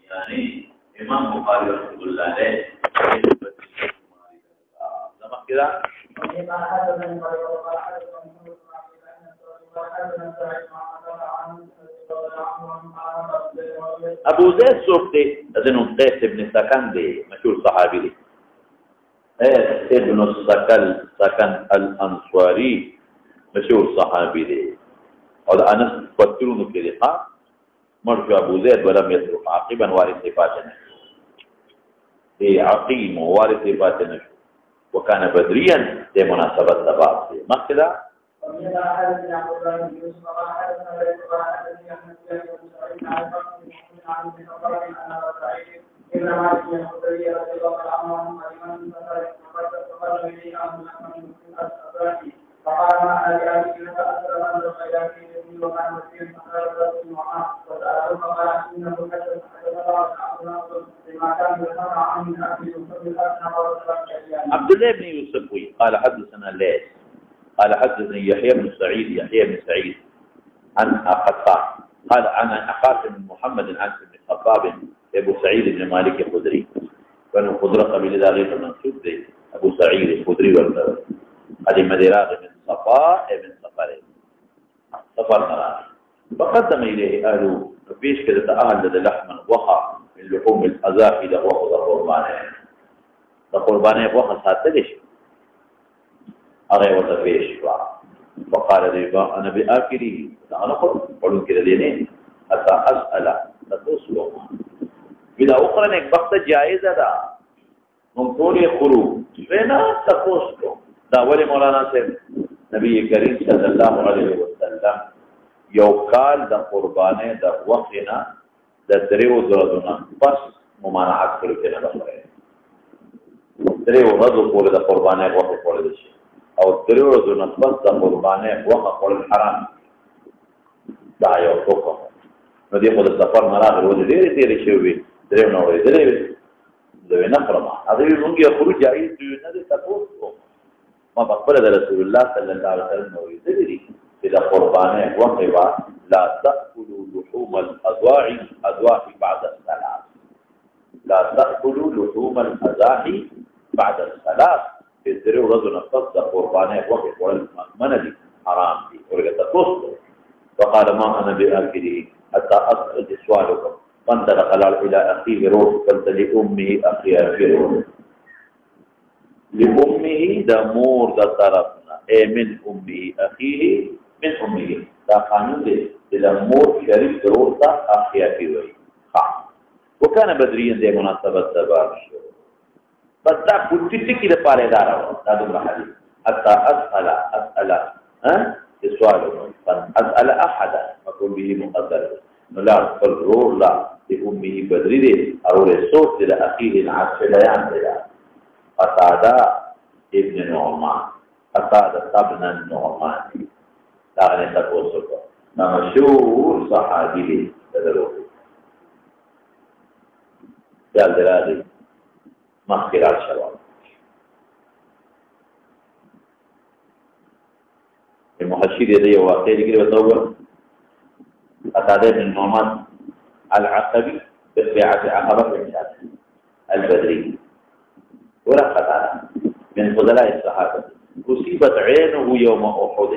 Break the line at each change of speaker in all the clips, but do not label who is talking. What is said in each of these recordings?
يعني امام بخاري رحمه الله عليه زمان كده ابو زيد سوقتي اذن قيس بن سكن دي مشهور صحابي دي قيس بن سكن الانصاري مشهور صحابي دي اور انس فترون کے لقاء مرجو ابو زيد ولم يترك عقيبا وارث فاتنه دي عقيم وارث فاتنه وكان بدريا بمناسبه الباب مخلا عبد الله بن يوسف قال حدثنا الليث قال حدثني يحيى بن سعيد عن أخطاء قال عن أخاف بن محمد عن بن خباب أبو سعيد بن مالك الخدري كانوا خضرة قبيل ذا غير منسوب دي أبو سعيد الخدري قدم دراغ من صفاء ابن سفر نراه فقدم إليه أهله فيش كده أهل لدى لحما وخا من لحوم الأزافي له وخا قربانه وخا ساتلش أغير وتفيش فقال ريبا أنا بآكله أنا قلت كده لينين حتى أسأل تتوسلوا بلا أخرى نك وقت جائزة دا ممكن خروج فينا تتوسلوا دا ولي مولانا سيد نبي كريم صلى الله عليه وسلم يوكال دا قربانه دا وقتنا دا دريو زردنا بس ممانعات كله كنا بخير دريو رضو قول دا قربانه وقت قول دا شيء او دريو رضو نصبت دا قربانه وقت قول الحرام دا يو توقف ندي خود السفر مراغل ودي ديري شوي دريو نوري دريو دوی نفرما هذا يمكن خروج جائز دونه تقول ما بقبل رسول الله صلى الله عليه وسلم ويدري إذا قربانه وقوا لا تأكلوا لحوم الأضاحي بعد الصلاة لا تأكلوا لحوم الأضاحي بعد الصلاة يدري رجل نفس قربانه وقوا من حرام دي ورجع تقص فقال ما أنا بآكله حتى أسأل سؤالكم فانطلق إلى أخيه روح قلت لأمه أخي أخي لأمه دمور دا طرفنا من أمه أخيه من أمه دا قانون دي لأمور شريف روح دا أخي أخي وكان بدريا دي مناسبة دبار بس دا كنت تكي دا پارے دارا دا دمرا حديث حتى أسأل سؤاله أسأل أحدا مقول به مقدر نلار فالروح لا لأمه بدري دي أرور صوت لأخيه العرش ليان دي قتادة ابن نعمان قتادة ابن النعمان لاغني تقوصك مشهور صحابي دي تدروه قال دلالي مخيرات شوال المحشير يدي واقعي لكي بطور قتادة ابن النعمان العقبي ببيعة عقبة الإنسان البدري ولا قتادة من فضلاء الصحابة أصيبت عينه يوم أحد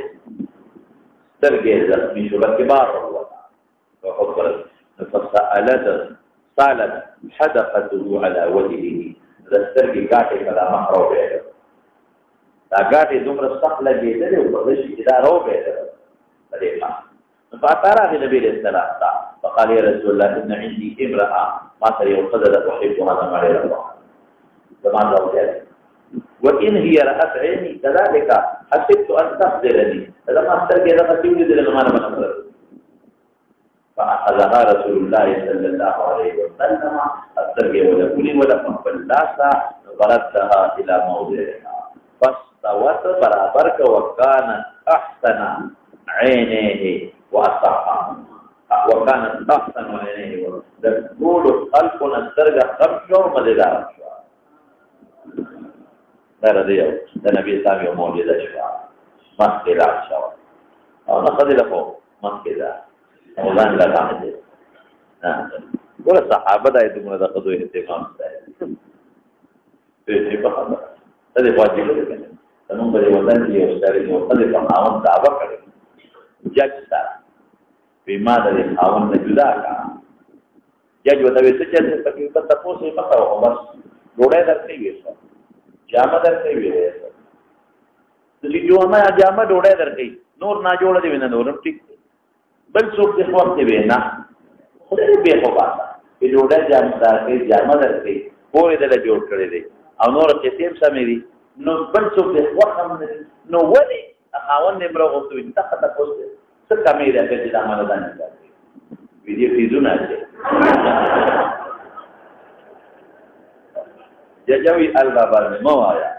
استرجع من شبه كبار فسألت حدقته على وجهه استرجع قاعدة كلا محروب له لا قاعدة دمر الصقلة جيدة وبغش إذا روبه له فأتارى النبي السلام فقال يا رسول الله إن عندي امرأة ما تري وقدرت أحبها ما عليه الله زمان زوجاتي وإن هي رأت عيني كذلك حسبت أن تخذلني فلما أسترجع لك تولد لما أنا بنظر فأخذها رسول الله صلى الله عليه وسلم أسترجع ولكل ولكم فلاسا فردها إلى موضعها فاستوت برابرك وكانت أحسن عينيه وأصحها وكانت أحسن عينيه تقول خلقنا استرجع خمسة مددار رضي النبي صلى الله عليه وسلم ما اختلاف شوى أنا قد لكم مخکې ده او ځان لګام دی ګوره صحابه دا دومره د ښځو اهتمام دی پوهېږې په خبره ته دې واجب دی که نه زمونږ په دې وطن کې یو سړی یو ښځې په خاوند دعوه کړې جج سره وایي ما د دې خاوند نه جدا کړه جج ورته وایي څه چل دی پکې ورته تپوس یې مه کوه خو بس ډوډۍ درته یې ویښه جامه درته یې ویښه چې جامه ډوډۍ درکوي نور ناجوړه دې وي نه نور هم ټیک دی بل څوک دې خو وخت وي نه خدای دې بې خوباسه چې ډوډۍ درکوي جامه درکوي کور یې دله جوړ کړی دی او نور قصې هم سمې دي نو بل څوک دې وخت هم نه دي نو ولې خاوند یې مړه غوښتو وي دغه تپوس دی څه کمې ده که چې دا ماله دا نه کوي وي دې فیزونه اچوي ججوي البابا مې مه وایه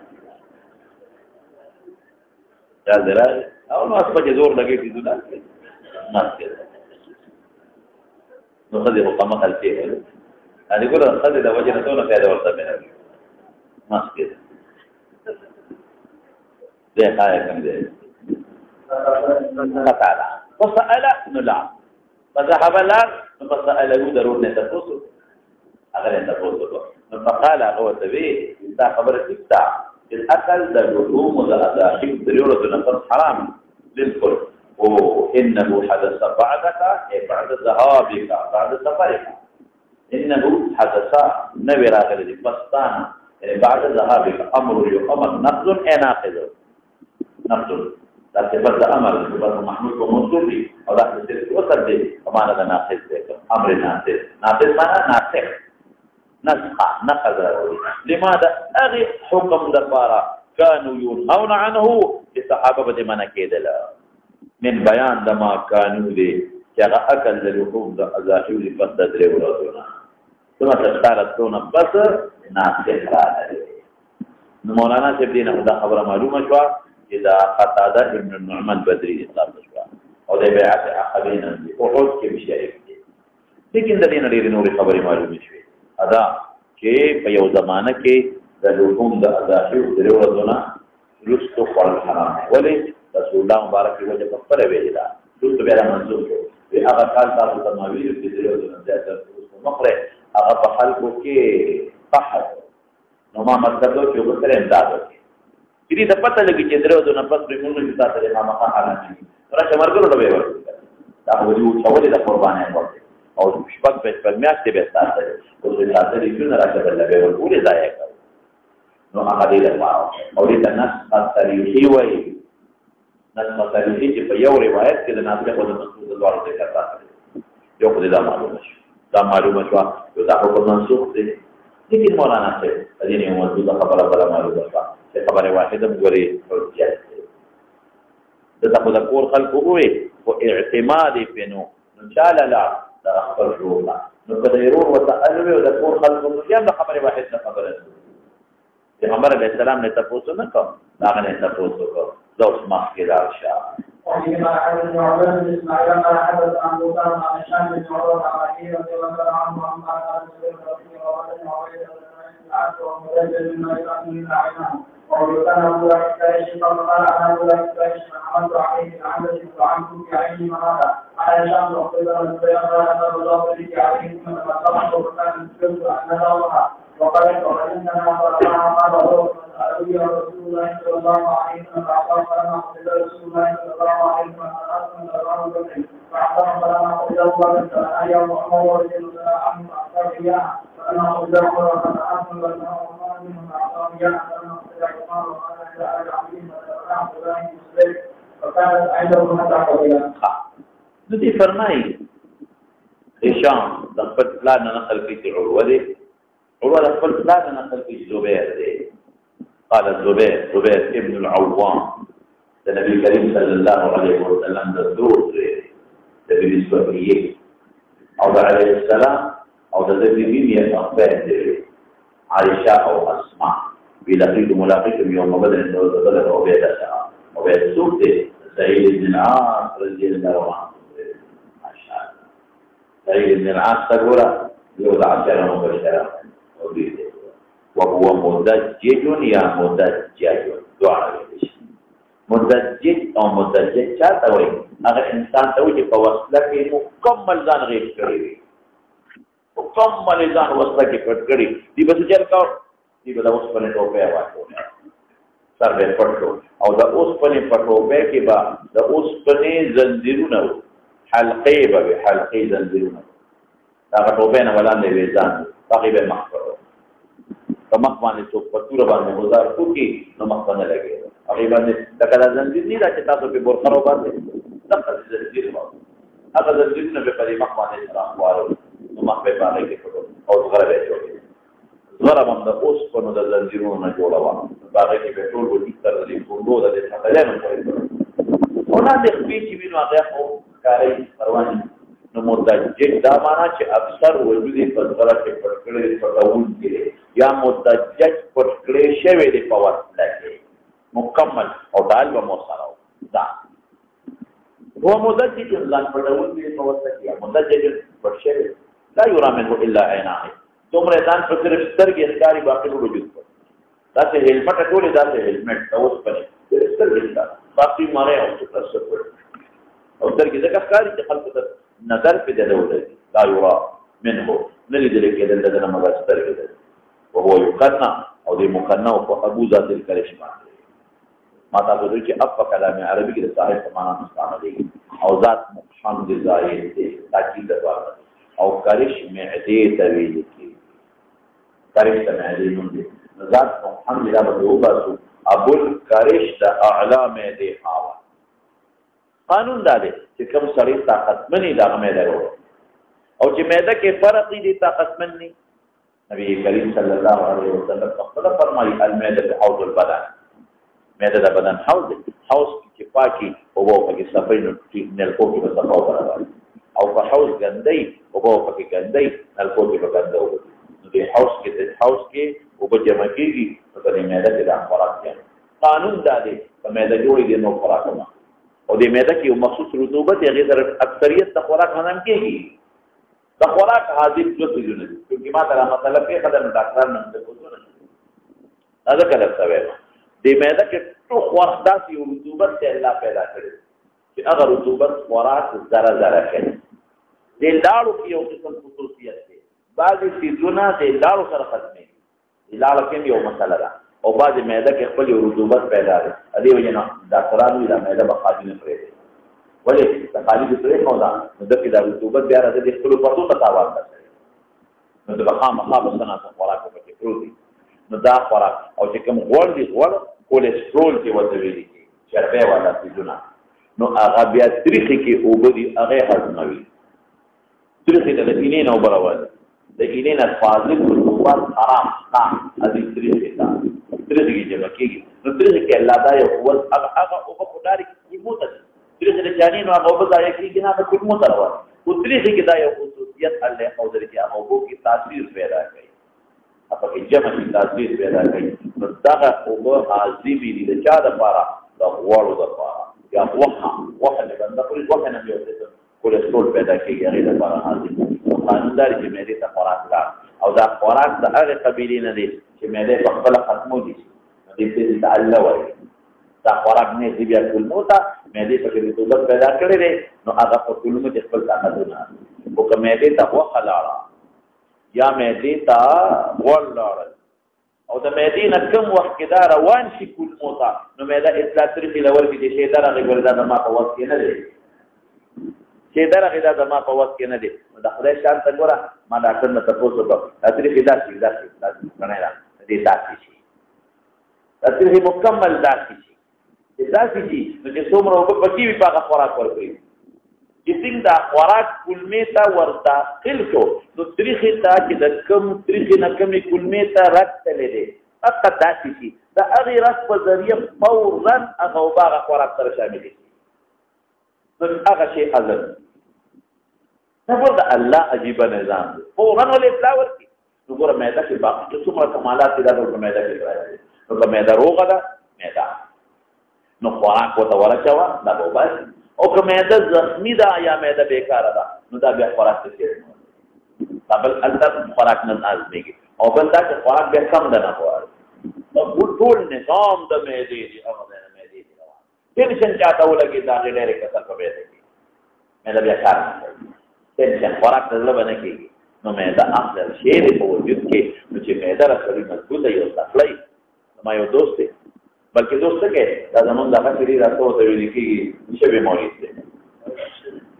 دا زرا او نو اس په زور لګي دي نه ماسته نو خدای په کومه حال کې ده ان ګور خدای د وجه نه ټول پیدا ورته مې ماسته ده هاي کوم ده تعالی فسأل نلا فذهب لا فسأله ضرور نه تاسو هغه نه تاسو فقال هو تبي دا خبره کیتا الأكل ده لحوم وده أداخل دريورة نفس حرام للكل وإنه حدث بعدك بعد ذهابك بعد سفرك إنه حدث نبي راغل دي فستان بعد ذهابك أمر يؤمر نقض ناقض نقض لكن بعد أمر بعد محمود ومنصور لي أو لا تسير وصل دي فمانا ده ناقض أمر ناقض ناقض مانا ناسخ نسخة نقض لماذا أغي حكم دفارا كانوا ينهون عنه الصحابة بدمنا كيدلا من بيان دما كانوا دي كأغا أكل للحكم دا أزاحيو دي بس ددري ورسونا ثم تشتارتونا بس ناسخ رانا مولانا سبدين هذا خبر معلومة شوا إذا قتادة ابن النعمان بدري إطلاق شوا او دي بيعات أخبينا دي وحوش كي بشارك دي لكن دلين دي نوري خبري معلومة شوي ادا کې په یو زمانہ کې د لحوم د اضافي درو ورځونه رستو خپل حرام ولی رسول الله مبارک وجه په خپل ویل دا رستو بیا منظور شو وی هغه کال تاسو ته ماوی د درو ورځونه زیاته مخره هغه په خلکو کې قحط نو ما مطلب چې وګړي امداد وکړي دې د پته لګي چې درو ورځونه پس به موږ چې تاسو له ما حالات دي راشه مرګ له به ورته دا وایي چې ولې د قربانای ورته او شپږ میاشتې به ساتل او د ساتل یې نه راځي بل به ورولې ځای کړ نو هغه دې لپاره او دې تنس تاریخي وایي نس تاریخي چې په یو روایت کې د ناسخ او د منسوخ د دوه ذکر راځي یو خو دا معلومه شو دا معلومه شو یو دا په منسوخ دي لیکن مولانا سے دې نه موجوده خبره بل معلومه شو چې خبره واحده مګوري حجت د تاسو د کور خلکو وي او اعتماد پینو ان شاء الله لا خبر جوړه نو کله يرور وتعالوي او د کور خلکو یم د خبره واحد نه خبره ده پیغمبر علیه السلام نه تاسو نه کوم دا نه تاسو کو دوس مخکې راشه
وفيما حدث عبد بن اسماعيل قال حدث عن موسى عن هشام بن عروه عن علي رضي الله عنه عن قال ومدلل مما يؤمن من عينه وكان ابو عيسى قال انا ابو عيسى عملت عليه العمل وعنكم في عيني مرارا على هشام وقيل ان قال الله عليه عليكم لما طلعت وكان السر ان نراها وقال اننا فرما قال يا رسول الله صلى الله عليه وسلم فاعطاه فلما قبل رسول الله صلى الله عليه وسلم فاعطاه فلما فاعطاه فلما قبل الله تعالى يا محمد رضي الله عنه فاعطاه اياها فلما قبل الله فاعطاه فلما فاعطاه اياها فلما قبل عمر وقال الى العظيم فاعطاه فلان مسلم فكانت عنده حتى قبل
ندي فرمای هشام د خپل پلان نه نقل کړي عروه دي عروه د خپل پلان نه نقل کړي زبیر دي قال زبير ابن العوام النبي الكريم صلى الله عليه وسلم دستور بالنسبة ليه أو عليه السلام أو تدريبين يتقبل عائشة أو أسماء بيلاقيكم ملاقيكم يوم بدر أو بيت الساعة أو بيت السوق سعيد بن العاص رضي الله عنه ما شاء الله سعيد بن العاص تقول يوضع 10 مبشرة وهو مدجج يا مدجج دعاء مدجج او مدجج چاته وایي هغه انسان ته وایي چې په وسله کې مکمل ځان غیب کړی وي مکمل ځان وسله کې پټ کړی دی به څه چل کاو دی به د اوسپنې ټوپۍ واچولی سر به پټ کړو او د اوسپنې په ټوپۍ کې به د اوسپنې زنځیرونه وو حلقې به وي حلقې زنځیرونه هغه ټوپۍ نه ولاندې وي ځان هغې به مخ کړو په مخ باندې څوک په توره باندې ګزار وکړي نو مخ به نه لګېږي هغې باندې لکه دا زنځیر نه ده چې تاسو پې بورخه راوباسئ دغسې زنځیر به هغه زنځیرونه به په دې مخ باندې راخوارول نو مخ به یې په هغې کې پټو او زغره به یې جوړېږي زغره به هم د اوسپنو د زنځیرونو نه جوړه وه په هغې کې به ټول وجود سره د دې ټولو د دې فتلیانو پورې کړو او لاندې خپې چې وي نو هغه خو ښکارئ پروا نه نو مدجج دا معنا چې اکثر وجود یې په زغره کې پټ کړی دی پټوونکی دی یا مدجج پټ کړی شوی دی په وسله کې مکمل او ډال به مو سره دا هو مدجج ځان پټوونکی دی په وسله کې یا مدجج پټ شوی لا یرا منه الا عیناه دومره ځان په صرف سترګې ښکاري باقي ټول وجود پټ داسې هیلمټ ټولې داسې هیلمټ ته اوس پنې سترګې ښکاري باقي مړی او څه پټ او سترګې ځکه ښکاري چې خلکو ته نظر په دې ولې لا یرا منه نلي دې کې دلته نه مګر سترګې ده او هو یقنا او دې مقنا او ابو ذات الکرشما ما تاسو دوی چې اپ کلام عربي کې د صاحب په معنا مستعمل دي او ذات محمد زاید دې تاکید ده او کرش معدې تویل کې کرش د معدې نوم دي ذات محمد لا بدوباسو ابو الکرش د اعلى معدې حاوه قانون دا دی چې کوم سړی طاقتمنی دا معده وروړي او چې معده کې فرق دی طاقتمن نه نبی کریم صلی الله علیه وسلم خپل فرمایي المعده حوض البدن معده د بدن حوض حوض کې پاکي او په کې صفای نو نل کو کې صفاو برابر او په حوض ګندۍ او په کې ګندۍ نل کو کې ګندو نو د حوض کې او په جمع کېږي په دې معده کې د خوراک قانون دا دی په معده جوړې دي نو خوراک نه او د معده کې یو مخصوص رطوبت هغې سره اکثریت د خوراک هضم کېږي د خوراک هاضم دوه څیزونه دي چونکې ما ته دا مسله پېښه ده نو ډاکټران نه څه پوښتنه دا ځکه درته وایم د معده کې ټول خوراک داسې یو رطوبت دی الله پیدا کړی چې هغه رطوبت خوراک ذره ذره کوي د لاړو کې یو قسم خصوصیت دی بعضې څیزونه د لاړو سره ختمېږي د لاړو کې یو مسله ده او بعضې معده کې خپل یو رطوبت پیدا دی دې وجې نه ډاکټران وایي دا معده به خالي نه پرېږدي ولې که خالي دې پرېښود نو دغې دا رطوبت بیا راځي د خپلو پردو ته تاوان رسوي نو د به خامخا به څه ناڅه خوراک به پکې پروت وي نو دا خوراک او چې کوم غوړ دي غوړ کولېسټرول چې ورته ویلي کېږي چربی والا څیزونه نو هغه بیا تریخي کې اوبه دي هغې هضموي تریخي ته د اینې نه اوبه راوځي د اینې نه فاضل رطوبت حرام خام ادي تریخي ته تریخي کې جمع کېږي نو تریخي کې الله دا یو قوت هغه اوبه خو ډارې کلمو ته دي تریخي د جانې نو هغه اوبه ضایع کېږي نه هغه کلمو ته رواني خو تریخي کې دا یو خصوصیت الله ښودلی چې هغه اوبو کې تاثیر پیدا کوي هغه کې جمع کې تاثیر پیدا کوي نو دغه اوبه عظیمې دي د چا دپاره د غوړو دپاره یا غوښه د بنده پورې غوښه نه یو قسم کولېسټرول پیدا کېږي هغې دپاره عظیم دي قانون دا دی چې معدې ته خوراک لاړ او دا خوراک د هغې قبیلې نه دی چې معدې په خپله ختمولی شي نو دې ته ته الله وایي دا خوراک نه دی بیا کولمو ته معدې پکې رطوبت پیدا کړی دی نو هغه په کولمو کې خپل طاقتونه خو که معدې ته غوښه لاړه یا معدې ته غوړ لاړل او د معدې نه کم وخت کې دا روان شي کولمو ته نو معده اطلاع ترېښې له ورکړي چې شی درغې ګورې دا زما په وس کې نه دی چې درغې دا زما په وس کې نه دی نو د خدای شان ته ګوره ما ډاکټر نه تپوس وکړ دا ترېښې داسې کڼی ده دې داسې شي دا ترېښې مکمل داسې شي چې داسې شي نو چې څومره اوبه پکې وي په هغه خوراک ورکړي چې څنګه دا خوراک کولمې ته ورداخل شو نو تریخې ته چې د کم تریخې نه کمې کولمې ته رګ تللی دی هغه داسې شي د هغې رګ په ذریعه فورا هغه اوبه هغه خوراک سره شاملې شي نو هغه شی هضم دا ګوره د الله عجیبه نظام دی فورا ولې اطلاع ورکړي نو ګوره معده کې باقي چې څومره کمالات دي دا ټول په معده کې راځي نو که معده روغه ده معده نو خوراک ورته ورچوه دا به وباسي او که معده زخمي ده یا معده بیکاره ده نو دا بیا خوراک ته تېر دا بل هلته خوراک نه هضمېږي او بل دا چې خوراک بیا کم ده نه غواړي ټول نظام د معدې دی هغه دی د معدې دی روان ټینشن چاته ولګي دا ډېر کثر په بیت کې مې بیا کار ټینشن خوراک ته زړه باندې کېږي نو مې دا افضل شی دی په وجود کې نو چې مې دا سړی مضبوطه یو تخلی ما یو دوست دی بلکې دوست کې دا زمونږ دغه سړي راته وته ویل کېږي شبي مولید دی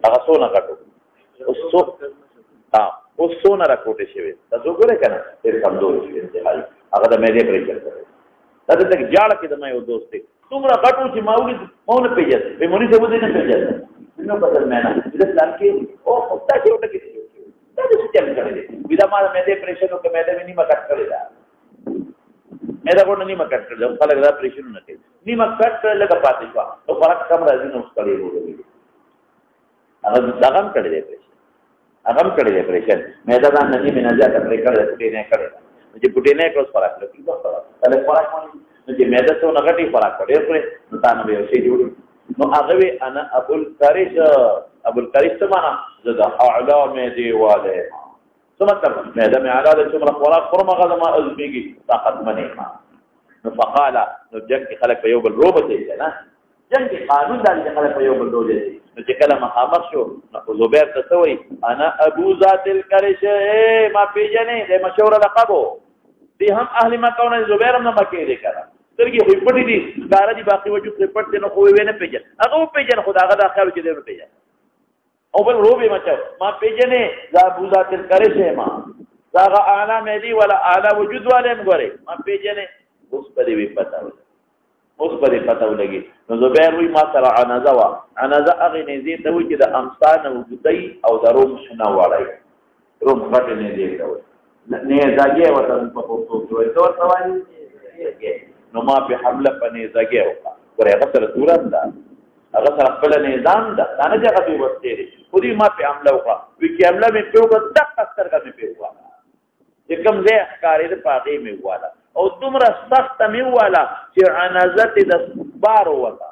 هغه څونه کټو اوس څونه راکوټې شوی تاسو ګورئ که نه ډېر کمزوري شوی انتهایي هغه د معدې پرېشر کوي دا دلته کې جاړه کې زما یو دوست دی څومره غټ و چې ما ولید ما ونه پېژند وایي مولي صاحب دې نه پېژند نو بدل مې نه د اسلام کې او دا چې وټکې دا څه چل کړی دی وي دا ما د معدې پرېشر وکړه معده مې نیمه کټ کړې ده معده ګوډه نیمه کټ کړې ده خلک دا پرېشرونه کوي نیمه کټ کړې لږه پاتې شوه نو خوراک کم راځي نو اوس کړی وګورئ هغه دغه هم کړی دی پرېشر هغه هم کړی دی پرېشر معده ځان نه نیمې نه زیاته پرې کړې ده پټې نه کړې ده نو چې پټې نه کړو خوراک لکه دا خوراک کله خوراک باندې نو چې معده څونه غټي خوراک ډېر کړې نو تا نه به یو شی جوړ نو هغه وی انا ابوالکرش څه معنا زه د اعلی معدې والی څه مطلب معده مې اعلی ده څومره خوراک خورم هغه زما ازمېږي طاقت منې ما نو فقال نو جنګ کې خلک په یو بل روبه دی نه جنګ کې قانون دا چې خلک په یو بل روبه دي نو چې کله مخامخ شو نو زبیر ته څه وایي انا ابو ذات الکرش ما پیژنې د مشهور لقبو دی هم اهل مکه نه زبیر هم نه مکه دی کړه سترګې خو پټې دي ښکاره دي باقي وجود پرې پټ دی نو خو یې نه پېژن هغه وپېژن خو د هغه دا خیال چې دی نه پېژن او بل روب یې مچو ما پیژنې زه ابو ذات الکرش یم زه هغه اعلی معدې والا اعلی وجود والا یم ګورې ما پیژنې اوس په دې وي پته ولګي نو زبیر وایي ما سره عنزه وه عنزه هغې نیزې ته وایي چې د امسا نه اوږدی او د روم شنه وړی روم غټې نیزې ته وایي نیزاګې ورته په پښتو کې وایي څه ورته وایي نو ما په حمله په نیزاګې وکړه ګورې هغه سره صورت ده هغه سره خپله نظام ده دا نه چې هغه دوی وسلې دي خو دوی ما پې حمله وکړه وایي چې حمله مې پرې وکړه دقه سترګه مې پرې وواله چې کوم ځای ښکارېده په هغې مې وواله او دومره سخته مې وواله چې عنازت د بار ووته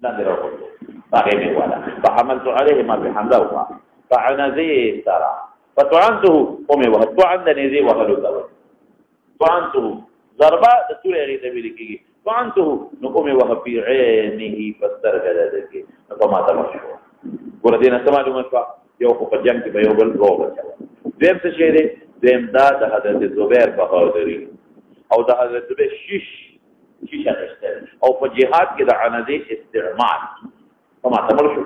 لاندې راوغورځو په هغې مې وواله فحملت علیه ما پې حمله وکړه فعنزې سره فطعنته ومې وهه طعن د نیزې وهلو ته وایي طعنته ضربه د تورې هغې ته ویل کېږي طعنته نو ومې وهه فی عینه په سترګه د ده کې نو په ماته مړ شو ګوره دې نه څه معلومه شوه یو خو په جنګ کې به یو بل روغ اچوه دویم څه شی دی دویم دا د حضرت زبیر بهادري او د حضرت زبیر شیشه اخیستل او په جهاد کې د عنزې استعمال په ماته مړ شو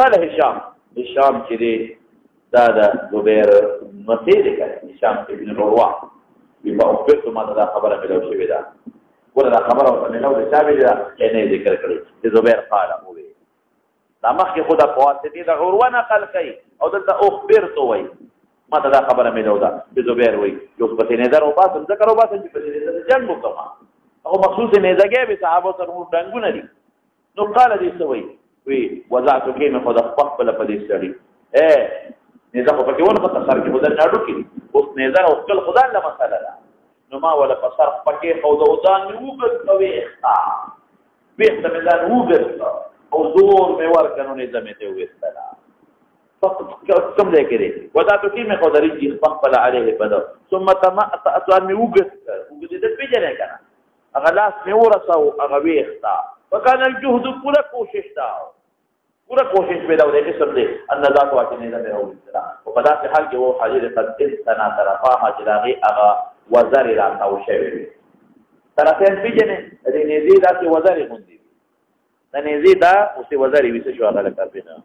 قال هشام چې دی دا د زبیر مسیح دی که هشام ابن عروه فأخبرت ما دا خبره ملو شوې ده ګوره دا خبره ورته ملو د چا ویلې ده نه یې ذکر کړی چې زبیر قال وویل دا مخکې خو د په واسطې د عروه نقل کوي او دلته اخبرت وایي ما ته دا خبره ملو ده چې زبیر وایي یو په نظر وباسم ذکر وباسم چې په نظر جنګ وکړم هغه مخصوص نیزګۍ به صحابو سره نور ډنګونه دي نو قال دې څه وایي وی وضعت کې مې خو د خپله په دې سړي نیزه خو پکې ونه په سر کې خو د ناډو کې اوس نیزه او خپل خدا له مسله ده نو ما ولا په سر پکې خو د ځان مې وګرځ وېستا مې ځان وګرځ او زور مې ورکړ نو نیزه مې ته وېستله فقط کوم ځای کې دی وضعت کې مې خو درې چې خپل علیه بدر ثم تمأت ان مې وګرځ دې پیژنې کنه هغه لاس مې ورساو هغه وېستا وکړ الجهد پوره کوشش دا پورا کوشش پیدا ہو رہی قسم دے اندازہ کو آتی نیزہ میرا ہوئی سنا و پدا سے حال کہ وہ حاضر قد انسانا طرفاها جلاغی اغا وزاری راتا و شوی طرفین پیجنے دی نیزی دا سی وزاری خوندی دا نیزی دا اسی وزاری ویسے شو آگا لکر بینا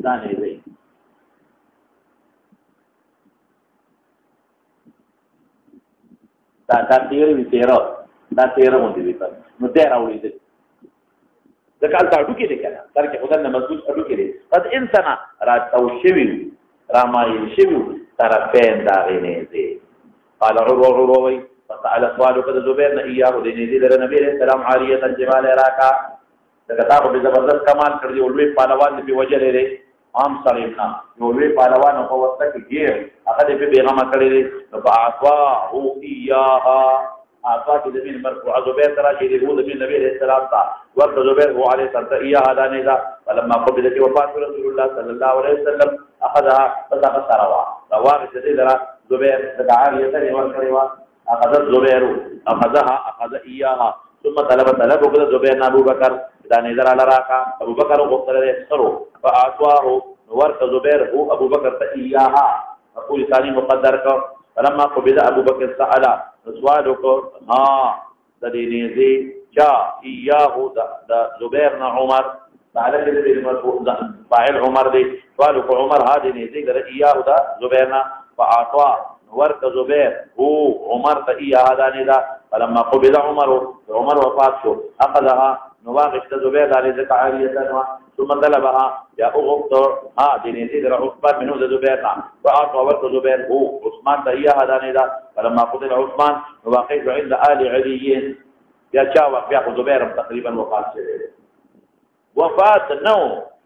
دا نیزی دا تیری وی تیرا دا تیرا خوندی وی پر نو تیرا ہوئی دی ځکه هلته هډوکې دی که نه سر کې خو دننه مضبوط هډوکې دی قد انسانه راتاو شوي وي رامایل شوي وي طرفین د هغې نیزې قال عروه وایي فسأل سوالو که د زبیر نه ایاهو د نیزې لره نبي علیه السلام عاریة الجبال راکا ځکه تا خو بې زبردست کمال کړی دی لوی پهلوان دې پې وجلی دی عام سړی نه یو لوی پهلوان په وسله کې ګیر هغه دې پې بېغمه کړی دی نو فاعطاه ایاها آفاق زمین مرفوع زبیر ترا چې هو زمین نبی علیہ السلام تا ورته زبیر هو علیہ السلام ایاها دا نیزه فلما قبلت وفات رسول الله صلی الله علیه وسلم اخذها فسخ سروا واغ دې لرا زبیر د عاریه ته ورکړی و اخذ الزبير اخذها اخذ اياها ثم طلب زبير ابو بكر اذا نظر على راكا ابو بكر وقتل يسره فاعطاه ورث زبير هو ابو بكر اياها اقول ثاني مقدر فلما قبض ابو بكر سأل سؤالك ها دينيزي جاء اياه زبير عمر على كده فاعل عمر دي سؤالك عمر هذه نيزي اياه زبيرنا فاعطاه ورث زبير هو عمر اياها دانيدا فلما قبض عمر وفات شو اخذها نواقش زبير ذلك عالية ثم طلبها يا اخت ها دينيزي عثمان منه زبيرنا فاعطى ورث زبير هو عثمان اياها دانيدا فلما قتل عثمان نواقش عند آل عليين يا شاوق ياخذ زبير تقريبا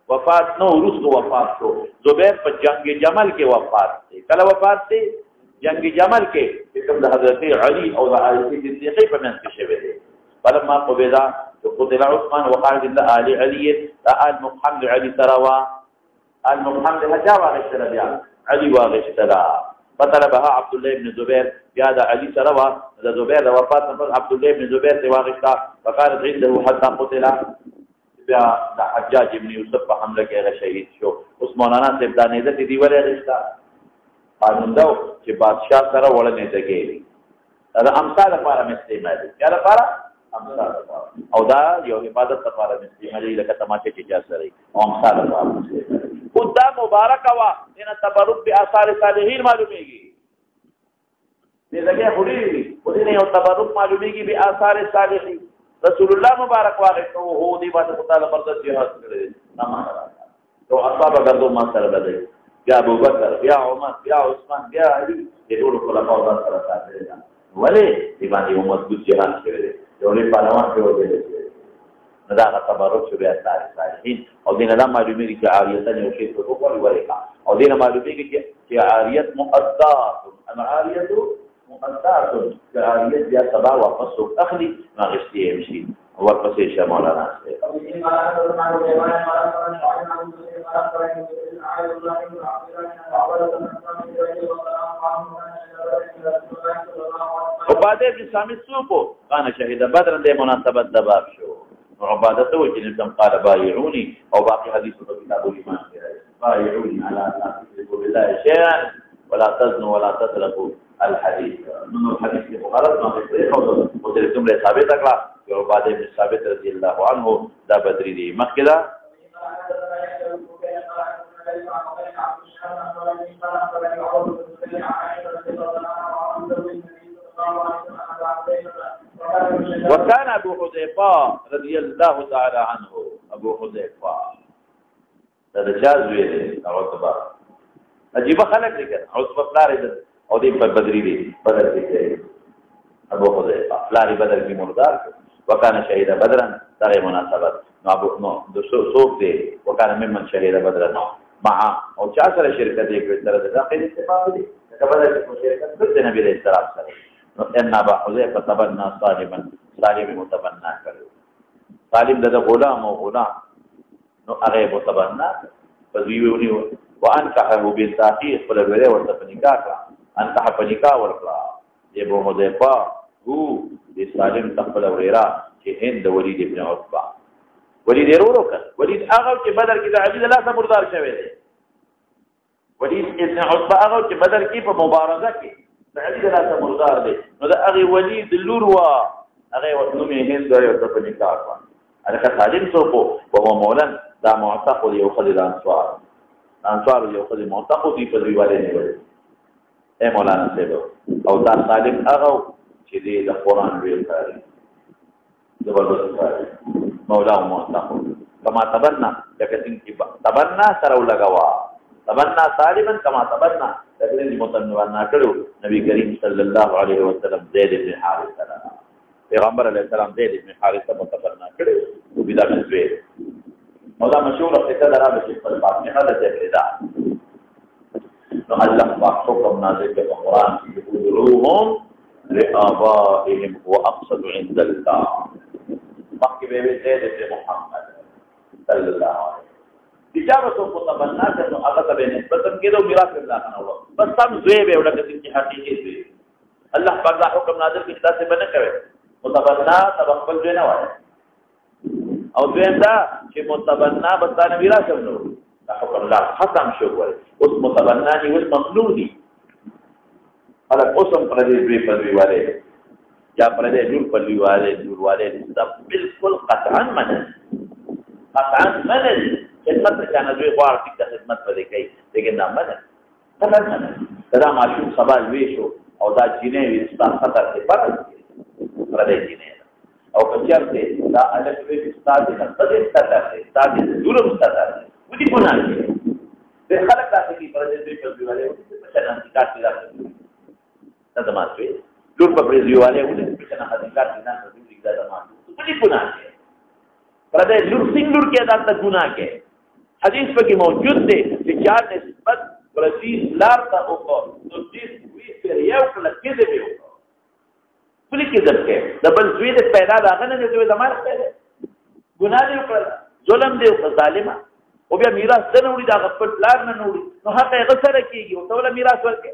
وفات نو رسو وفات شو زبير په جنگ جمل کې وفات دي کله وفات دي جنگ جمل کې کوم د حضرت علي او د حضرت صدیق په منځ کې شوی دي فلما قبض قتل عثمان وقال آل علي آل محمد علي تروا آل محمد هجا واغشترا بیا علي واغشترا فطلبها عبد الله بن زبير يا ذا علي تروا ذا زبير وفات عبد الله بن زبير واغشتا فقالت عنده حتى قتل بیا د حجاج ابن یوسف په حمله کې هغه شهید شو اوس مولانا صاحب دا نه دې دی ولې رښتا قانون دا چې بادشاہ سره وړنه ته کېږي دا امثال لپاره استعمالي یا لپاره امثال او دا یو عبادت لپاره استعمالي لکه تماشه چې جا سره او امثال لپاره خدا مبارک وا ان تبرک باثار صالحین معلومیږي دې لګي خوري نه یو تبرک معلومیږي باثار صالحین رسول الله مبارک واغه هو دی باندې تعالی برکت جهاد کړی نماز تو اصحاب غردو ما سره بدل یا ابو بکر یا عمر یا عثمان یا علي دې ټول خلفاء الله سره ساتل ولې دی باندې امت د جهاد کړی دی ټول په لوان کې وځي دا تبرک شو بیا صالحین او دین الله معلومه دي چې عاریت نه شي په کوم ورکا او دین معلومه دي چې عاریت مؤدات عاریت مؤدات عاریت یا سبا واپس اخلي ما غشتي يمشي واپس یې مولانا عبادة بن سامي سوقو كان شهيد بدر دي مناسبة دباب شو عبادته وجنتم قال بايعوني او باقي حديث في كتاب الايمان بايعوني على ان لا تشركوا بالله شيئا ولا تزنوا ولا تسرقوا الحديث من الحديث مخالف ما في وتركم له ثابت اكلا عبادة بن ثابت رضي الله عنه دا بدري دي مخكدا وكان ابو حذيفه رضي الله تعالى عنه ابو حذيفه هذا جاز ویل عتبہ عجیب خلق ذکر عتبہ فلاري او دې په بدري دي بدر کې ابو حذيفه فلاري بدر کې مردار وكان شهيد بدرا دغه مناسبت نو د سوق دي وكان ممن شهيد بدرا مع او چا سره شرکت یې کړی تر داخل اتفاق دي دا بدر کې شرکت د نبی عليه السلام سره ان ابا حذيفه تبنى صالما صالم متبنى کړو صالم د غلام او غلام نو هغه متبنى فزيوني وان كحه بالتحقيق پر وره ورته پنیکا کړه ان ته پنیکا ورکړه ابو حذيفه هو د صالم تخبل وريرا چې هند ولید ابن عتبہ ولید ورو کړ ولید هغه چې بدر کې د عبد الله سره مردار شوی دی ولید ابن عتبہ هغه چې بدر کې په مبارزه کې د عبد الله سره مردار دی نو د هغه ولید لور وا هغه وطنومي هند یو ته په نکاح کړ هغه صالم سوکو وهو مولا دا معتق یو خدای انصار یو خدای معتق دی په ریواله نه وي اے مولانا سیدو او دا صالم هغه چې د قرآن ویل کوي زبردست کوي مولا معتق کما تبنا لکه څنګه تبنا سره لګوا تبنا صالما كما تبنا لكن متنوعنا کړو نبی کریم صلی الله علیه وسلم زید بن حارثه پیغمبر علیه السلام زید بن حارثه متبنا کړو بدا منځوي مولا مشهور قصه درا به په فاطمه ده ذکر نو الله پاک حکم نازل کړ په قرآن کې ادعوهم لآبائهم واقصد عند الله مخکې به زید بن محمد صلی الله علیه اجابه کو تبنا کړو هغه ته نسبت کېدو میراث الله کنه بس تم زوی به ولکه چې حقیقي دی الله پر دا حکم نازل کړي تاسو باندې کوي متبنا تبقل دی نه وایي او دویم دا چې متبنا بستانه میراث هم نو دا حکم لا ختم شو وایي اوس متبنا نیول ممنوع دي هغه اوسم پر دې په ویواله یا پر دې جوړ په ویواله دا بالکل قطعا منع خدمت کنه دوی غواړي چې خدمت وکړي کوي لیکن دا منع دا ماشوم سبا وی شو او دا جینې وي ستاسو خطر ته پاتې پر دې جینې او کچارته دا الګ وی ستاسو نه پدې ستاسو ستاسو ظلم ستاسو ودي کو نه دي خلک تاسو کې پر دې په ویواله په څنګه انتقاد راځي دا ماته ټول په پریزیواله ودی په څنګه حقیقت نه کوي دا ماته ودي کو نه پر دې لور سنگور کې دا ګناه کې حدیث په کې موجود دی چې چا نسبت ورسیز لار ته وکړو نو دې وی پر یو کله کې دی وکړو پلی کې ځکه د بل زوی د پیدا راغنه دې زمار پیدا ګناه دی وکړه ظلم دی وکړه ظالما او بیا میراث نه وړي دا خپل پلان نه وړي نو هغه غسر کېږي او ټول میراث ورکړي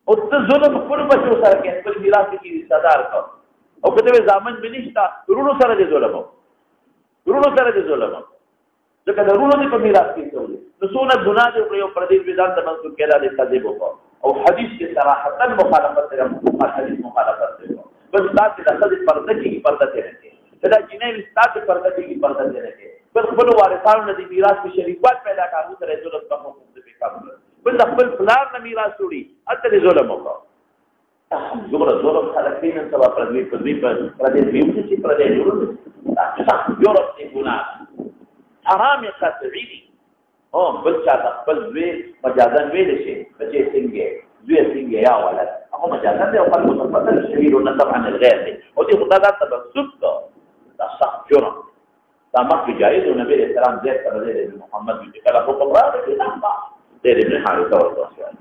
او ته ظلم خپل بچو سره کې خپل میراث کې صدر کو او کته ځامن بنښتا ورونو سره دې ظلم ځکه د ورونو په میراث کې څه وي نو څونه ګناه دی یو پردیس بدان د منسوب کېدا د تذیب وکړو او حدیث کې صراحتا مخالفت سره حدیث مخالفت سره بس تاسو د خدای پرده کې پرده ته راځي دا جنې تاسو پرده کې پرده ته راځي بل خپل وارثانو د میراث په شریکات پیدا کارو سره ظلم په حکم کې کار بل خپل پلان نه میراث وړي اته ظلم وکړو ظلم خلقین سبا پردوی پردیس بیوتی چې پردیس یورپ دی ګناه حرام قطعی دی او بل چا خپل دوی مجازن ویل شي بچي څنګه یا ولد هغه مجازن دی او خپل متفضل شوی او نصب عن الغير دی او دې خدای دا تبسط دا صح جرم دا مخ جایز او نبی اسلام زید پر دې محمد دې کله حکم راغی دا دې ابن حارثه ورته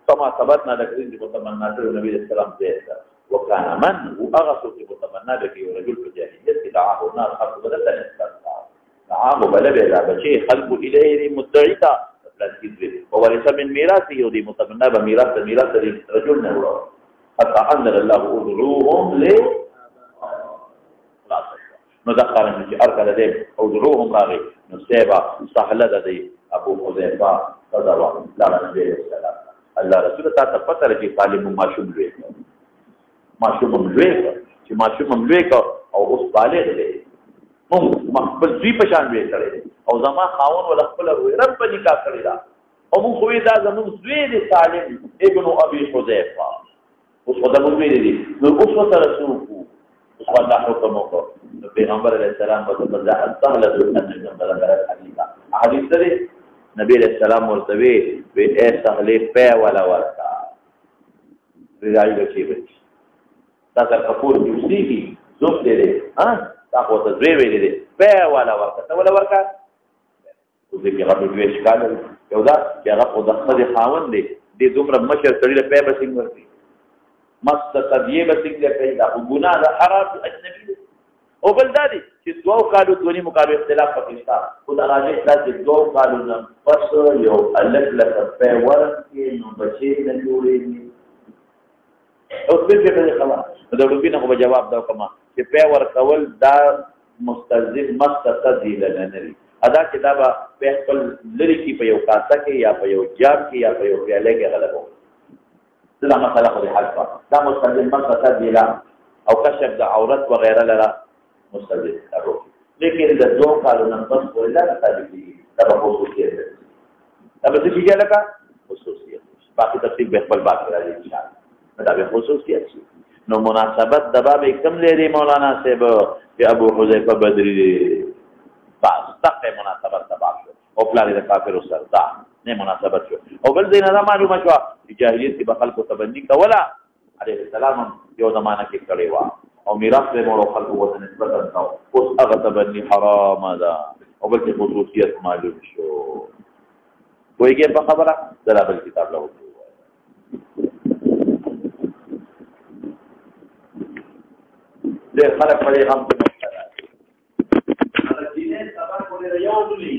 كما ثبتنا ذكرين متمنى النبي صلى الله عليه وسلم وكان من واغسل متمنى به ورجل في الجاهليه دعاه النار خلق بدل دعاه بلبه لا بشيء خلق اليه مدعيتا وورث من ميراثه ودي متمنى بميراث رجل نور حتى انزل الله ادعوهم ل نذكر من اركل ذي ادعوهم راغي نسيبا سهله ذي ابو حذيفه صدوا لا النبي صلى الله عليه وسلم الله رسول ته پته لري طالب ماشوم لوي چې ماشوم لوي او اوس بالغ دی مو خپل دوی په شان وی کړی او زما خاون ول خپل رب په نکاح کړی دا او مو خو دا زموږ دوی دی طالب ابن ابي حذيفه اوس خدای مو وی دی نو اوس سره سوکو اوس الله حکم وکړو پیغمبر علیه السلام په ځای سهله د پیغمبر حدیث دی نبی علیہ السلام ورته وی اے سهلې په ولا ورتا ریای بچی دا تر کپور یوسی کی زوب دې ها تاسو ته دوی ویلې دې په ولا ورتا ولا ورکا او دې کې هغه دوی ښکار یو دا چې هغه په دغه خاوند دی دې دومره مشر سړي له په بسنګ ورتي مست تدیه بسنګ له پیدا ګناه ده حرام اجنبي او بل دادی چې دوه کالو دونی مقابله اختلاف پکې خدا راځي چې دوه کالو نه پس یو الګ لکه په ورکه نو بچی نه جوړېږي او څه په خلاص دا وربینه خو جواب دا کوم چې په ورکول دا مستلزم مستقدی لنری ادا چې دا په خپل لری کې په یو کاسه کې یا په یو جام کې یا په یو پیاله کې غلبو دا مسله خو حل دا مستلزم مستقدی لا او کشف د عورت وغيرها لرا مستلزم کارو لیکن د دوه کالو نه پس ولا تعبیری دا په خصوصیت ده دا به څه کېږي لکه خصوصیت باقي تفصیل به خپل باندې راځي ان شاء الله دا به خصوصیت شي نو مناسبت د باب کم لري مولانا صاحب چې ابو حذیفه بدری پاس تقه مناسبت د باب او پلان د کافر سره دا نه مناسبت شو او بل دینه دا معلومه شو چې جاهلیت کې به خلکو تبنی کولا علیه السلام یو زمانہ کې کړي وا او میراث له مړو خلکو وته نسبت کاو اوس هغه تبنی حرام ده او بل خصوصیت معلوم شو وایي په خبره درابل کتاب له de خلق پڑے ہم کو مستقبل دین سبا کو یو دلی